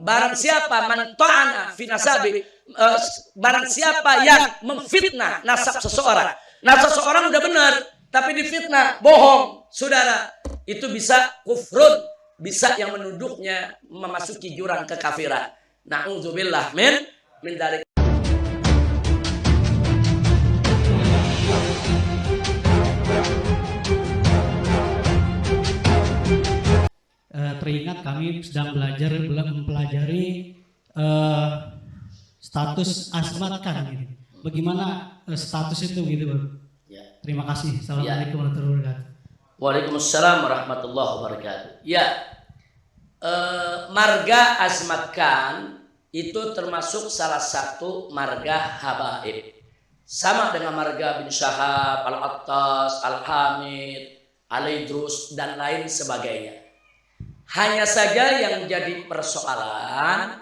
Barang siapa man ta'ana fi nasabi, barang siapa yang memfitnah nasab seseorang. Nasab seseorang udah benar, tapi difitnah, bohong, saudara, itu bisa kufrun, bisa yang menuduhnya memasuki jurang kekafiran. Na'udzubillah min dzalik. Teringat kami sedang mempelajari status asmatkan gitu. Bagaimana status itu gitu, Bang? Ya. Terima kasih. Assalamualaikum warahmatullahi wabarakatuh. Waalaikumsalam warahmatullahi wabarakatuh. Ya, marga asmatkan itu termasuk salah satu marga habaib. Sama dengan marga bin Syahab, Al-Attas, Al-Hamid, Al-Idrus, dan lain sebagainya. Hanya saja yang jadi persoalan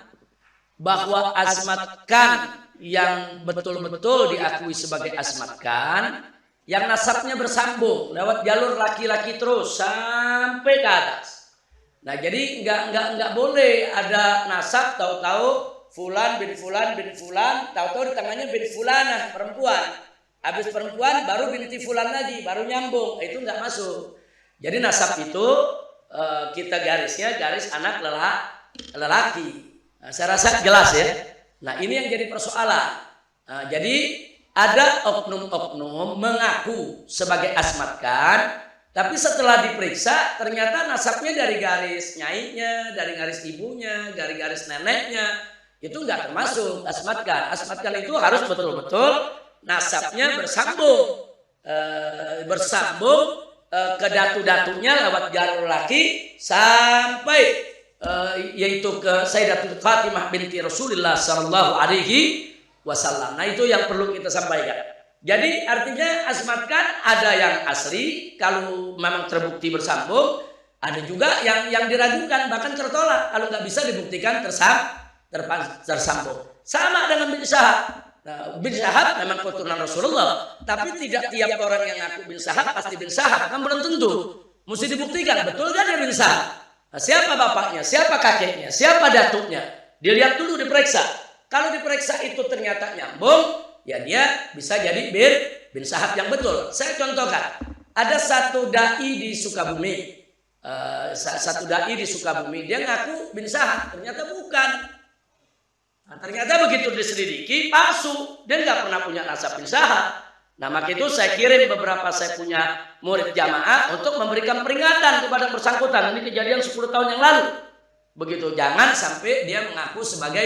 bahwa asmatkan yang betul-betul diakui sebagai asmatkan, yang nasabnya bersambung lewat jalur laki-laki terus sampai ke atas. Nah, jadi nggak boleh ada nasab tahu-tahu fulan bin fulan bin fulan, tahu-tahu di tangannya bin fulanah perempuan. Habis perempuan baru binti fulan lagi, baru nyambung. Itu nggak masuk. Jadi nasab itu kita garisnya garis anak lelaki. Nah, saya rasa jelas ya. Nah, ini yang jadi persoalan. Nah, jadi ada oknum-oknum mengaku sebagai asmatkan, tapi setelah diperiksa ternyata nasabnya dari garis nyainya, dari garis ibunya, dari garis neneknya. Itu nggak termasuk asmatkan. Asmatkan itu harus betul-betul nasabnya bersambung ke datu-datunya lewat jalur laki sampai yaitu ke Sayyidatul Fatimah binti Rasulullah sallallahu alaihi wasallam. Nah, itu yang perlu kita sampaikan. Jadi artinya asmatkan ada yang asli kalau memang terbukti bersambung, ada juga yang diragukan bahkan tertolak kalau nggak bisa dibuktikan tersambung. Sama dengan bin Syahab. Nah, bin Syahab memang keturunan Rasulullah, tapi tidak tiap orang yang ngaku bin Syahab pasti bin Syahab, kan belum tentu. Mesti dibuktikan betul kan dia bin Syahab. Nah, siapa bapaknya, siapa kakeknya, siapa datuknya, dilihat dulu, diperiksa. Kalau diperiksa itu ternyata nyambung, ya dia bisa jadi bin Syahab yang betul. Saya contohkan, ada satu dai di Sukabumi, dia ngaku bin Syahab, ternyata bukan. Nah, ternyata begitu diselidiki palsu, dia nggak pernah punya nasab bin Syahab. Nah, maka itu saya kirim beberapa saya punya murid jamaah untuk memberikan peringatan kepada bersangkutan. Ini kejadian 10 tahun yang lalu. Begitu, jangan sampai dia mengaku sebagai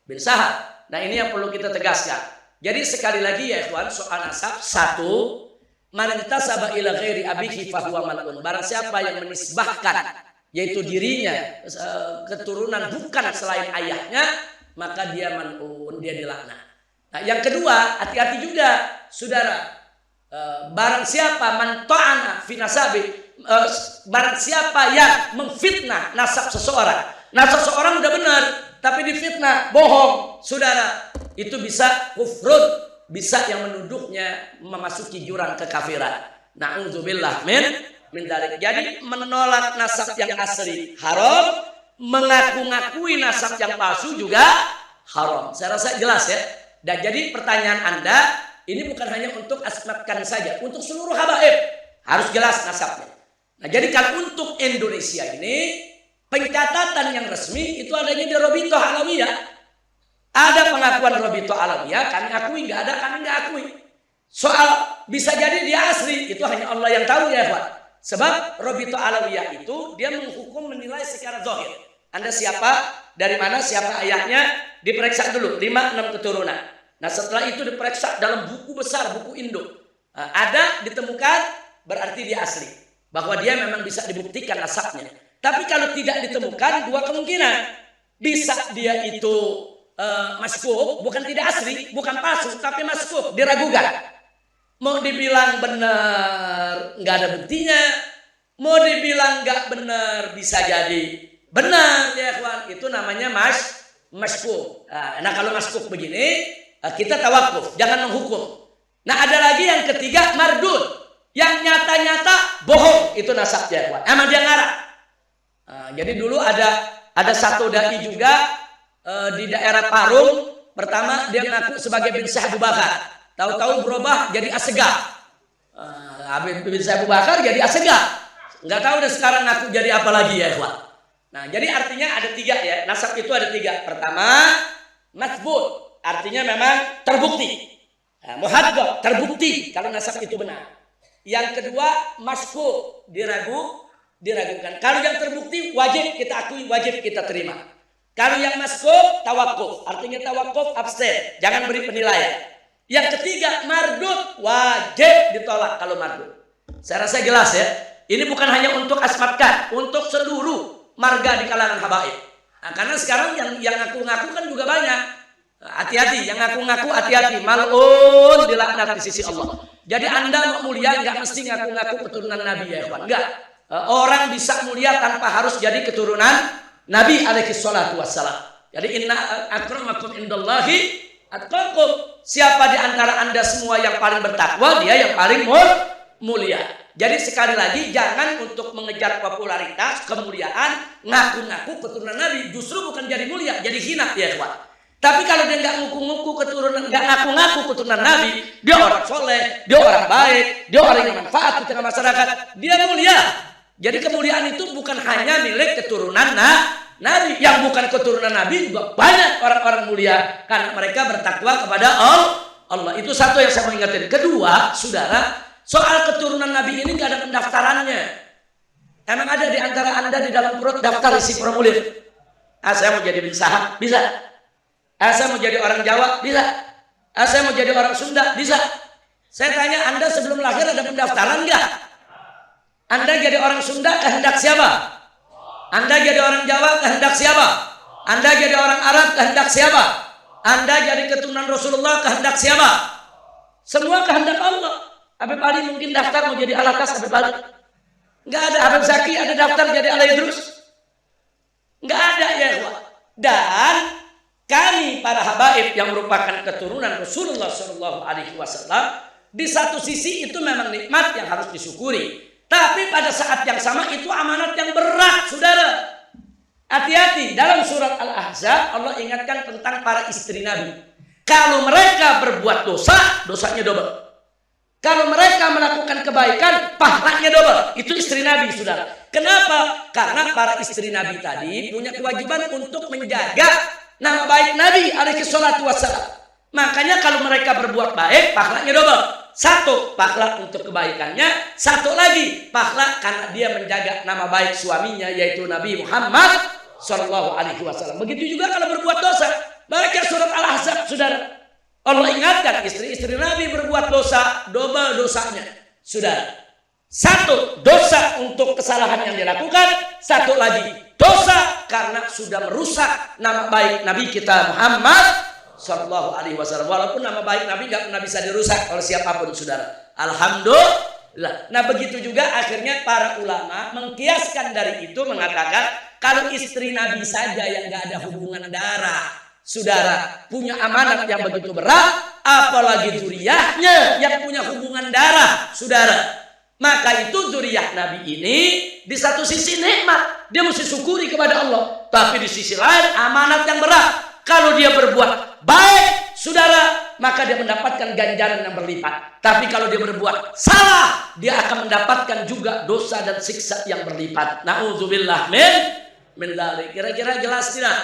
bin Syahab. Nah, ini yang perlu kita tegaskan. Jadi sekali lagi ya ikhwan, soal nasab, satu, man intasaba ila ghairi abihi fahuwa mal'un. Barang siapa yang menisbahkan yaitu dirinya keturunan bukan selain ayahnya, maka dia mal'un, dia dilaknat. Nah, yang kedua, hati-hati juga, saudara. Barang siapa man ta'ana fi nasabi, barang siapa yang memfitnah nasab seseorang. Nasab seseorang udah benar, tapi difitnah, bohong, saudara, itu bisa kufrun, bisa yang menuduhnya memasuki jurang kekafiran. Na'udzubillah min dzalik. Jadi menolak nasab yang asli haram, mengaku-ngakui nasab yang palsu juga haram. Saya rasa jelas ya. Dan jadi pertanyaan Anda ini bukan hanya untuk asmatkan saja, untuk seluruh habaib harus jelas nasabnya. Nah, jadi kalau untuk Indonesia ini pencatatan yang resmi itu adanya di Robitoh Alawiyah. Ada pengakuan Robitoh Alawiyah, kami akui, nggak ada kami nggak akui. Soal bisa jadi dia asli itu hanya Allah yang tahu ya Pak. Sebab Robitoh Alawiyah itu dia menghukum menilai secara zahir. Anda siapa, dari mana, siapa ayahnya, diperiksa dulu 5-6 keturunan. Nah, setelah itu diperiksa dalam buku besar, buku induk. Nah, ada ditemukan berarti dia asli, bahwa dia memang bisa dibuktikan nasabnya. Tapi kalau tidak ditemukan, dua kemungkinan. Bisa dia itu maskuk, bukan tidak asli, bukan palsu, tapi maskuk, diragukan. Mau dibilang benar, nggak ada buktinya. Mau dibilang nggak benar, bisa jadi benar ya kawan. Itu namanya maskuk. Nah, kalau maskuk begini, kita tawakuf, jangan menghukum. Nah, ada lagi yang ketiga, mardud, yang nyata-nyata bohong, itu nasabnya kawan. Emang dia ngarang. Jadi dulu ada Ada satu dai juga di daerah Parung. Pertama dia ngaku sebagai bin Syekh Abu Bakar. Tahu-tahu berubah jadi Assegaf. Bin Syekh Abu Bakar jadi Assegaf. Nggak tahu deh sekarang ngaku jadi apa lagi ya ikhwan. Nah jadi artinya ada 3 ya. Nasab itu ada 3. Pertama matsbut, artinya memang terbukti. Muhaddab, terbukti kalau nasab itu benar. Yang kedua maskuk, diragukan. Kalau yang terbukti wajib kita akui, wajib kita terima. Kalau yang maskuk tawakuf, artinya tawakuf abstain, jangan beri penilaian. Yang ketiga mardud, wajib ditolak kalau mardud. Saya rasa jelas ya. Ini bukan hanya untuk asmatkan, untuk seluruh marga di kalangan habaib. Nah, karena sekarang yang ngaku-ngaku kan juga banyak. Hati-hati, yang ngaku-ngaku hati-hati. Mal'un dilaknat di sisi Allah. Jadi Anda mau mulia nggak mesti ngaku-ngaku keturunan Nabi ya ikhwan. Enggak. Orang bisa mulia tanpa harus jadi keturunan Nabi alaihi salatu wassalam. Jadi inna akramakum indallahi atqakum. Siapa di antara Anda semua yang paling bertakwa, dia yang paling mulia. Jadi sekali lagi jangan untuk mengejar popularitas, kemuliaan, ngaku-ngaku keturunan Nabi. Justru bukan jadi mulia, jadi hina ya ikhwan. Tapi kalau dia nggak ngaku-ngaku keturunan, nggak ngaku-ngaku keturunan Nabi, dia orang soleh, dia orang baik, dia orang yang manfaat di tengah masyarakat, dia mulia. Jadi kemuliaan itu bukan hanya milik keturunan Nabi. Yang bukan keturunan Nabi juga banyak orang-orang mulia karena mereka bertakwa kepada Allah. Itu satu yang saya mau ingatin. Kedua, saudara, soal keturunan Nabi ini nggak ada pendaftarannya. Emang ada di antara Anda di dalam perut daftar isi formulir? Saya mau jadi bin Sahab, bisa. Saya mau jadi orang Jawa, bisa. Saya mau jadi orang Sunda, bisa. Saya tanya Anda sebelum lahir ada pendaftaran nggak? Anda jadi orang Sunda kehendak siapa? Anda jadi orang Jawa kehendak siapa? Anda jadi orang Arab kehendak siapa? Anda jadi keturunan Rasulullah kehendak siapa? Semua kehendak Allah. Habib Ali mungkin daftar mau jadi Alakas Habib Ali. Nggak ada. Habib Zaki ada daftar jadi Ala Idrus. Nggak ada ya. Dan kami para habaib yang merupakan keturunan Rasulullah SAW, di satu sisi itu memang nikmat yang harus disyukuri. Tapi pada saat yang sama itu amanat yang berat, saudara. Hati-hati, dalam surat Al-Ahzab Allah ingatkan tentang para istri Nabi. Kalau mereka berbuat dosa, dosanya double. Kalau mereka melakukan kebaikan, pahalanya double. Itu istri Nabi, saudara. Kenapa? Karena para istri Nabi tadi punya kewajiban untuk menjaga nama baik Nabi alaihi salatu wassalam. Makanya kalau mereka berbuat baik, pahalanya double. Satu, pahala untuk kebaikannya. Satu lagi, pahala karena dia menjaga nama baik suaminya, yaitu Nabi Muhammad SAW. Begitu juga kalau berbuat dosa. Baca surat Al-Ahzab, saudara. Allah ingatkan istri-istri Nabi berbuat dosa, double dosanya. Saudara. Satu, dosa untuk kesalahan yang dilakukan. Satu lagi, dosa karena sudah merusak nama baik Nabi kita Muhammad Sallallahu Alaihi Wasallam. Walaupun nama baik Nabi nggak pernah bisa dirusak oleh siapapun, saudara. Alhamdulillah. Nah begitu juga akhirnya para ulama mengkiaskan dari itu, mengatakan kalau istri Nabi saja yang nggak ada hubungan darah, saudara, punya amanat yang begitu berat, apalagi zuriyahnya yang punya hubungan darah, saudara. Maka itu zuriyah Nabi ini di satu sisi nikmat, dia mesti syukuri kepada Allah. Tapi di sisi lain amanat yang berat. Kalau dia berbuat baik, saudara, maka dia mendapatkan ganjaran yang berlipat. Tapi kalau dia berbuat salah, dia akan mendapatkan juga dosa dan siksa yang berlipat. Na'udzubillah min dzalik. Kira-kira jelas tidak?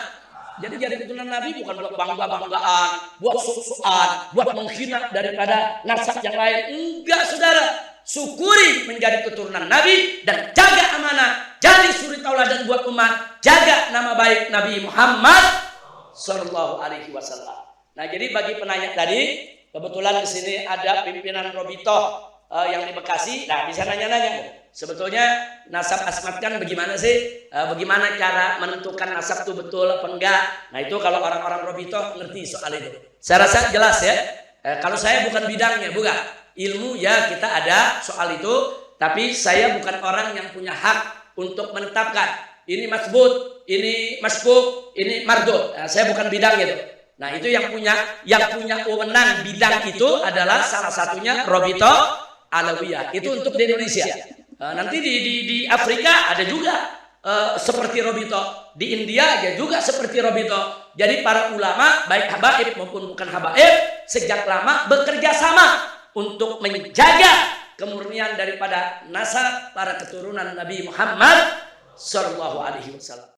Jadi keturunan Nabi bukan buat bangga-banggaan, buat sok-sokan, buat menghina daripada nasab yang lain. Enggak, saudara. Syukuri menjadi keturunan Nabi dan jaga amanah, jadi suri tauladan buat umat, jaga nama baik Nabi Muhammad Sallallahu Alaihi Wasallam. Nah, jadi bagi penanya tadi, kebetulan di sini ada pimpinan Robito yang di Bekasi. Nah, bisa nanya-nanya. Sebetulnya nasab asmatkan bagaimana sih? Bagaimana cara menentukan nasab itu betul apa enggak? Nah, itu kalau orang-orang Robito ngerti soal itu. Saya rasa jelas ya. Kalau saya bukan bidangnya, bukan. Ilmu ya kita ada soal itu, tapi saya bukan orang yang punya hak untuk menetapkan ini masbut, ini masbuk, ini mardud. Nah, saya bukan bidang itu. Nah, itu yang punya wewenang bidang itu adalah salah satunya Robito Alawiyah. Itu untuk di Indonesia. Nanti di Afrika ada juga seperti Robito. Di India ya juga seperti Robito. Jadi para ulama baik habaib maupun bukan habaib sejak lama bekerja sama untuk menjaga kemurnian daripada nasab para keturunan Nabi Muhammad sallallahu alaihi wasallam.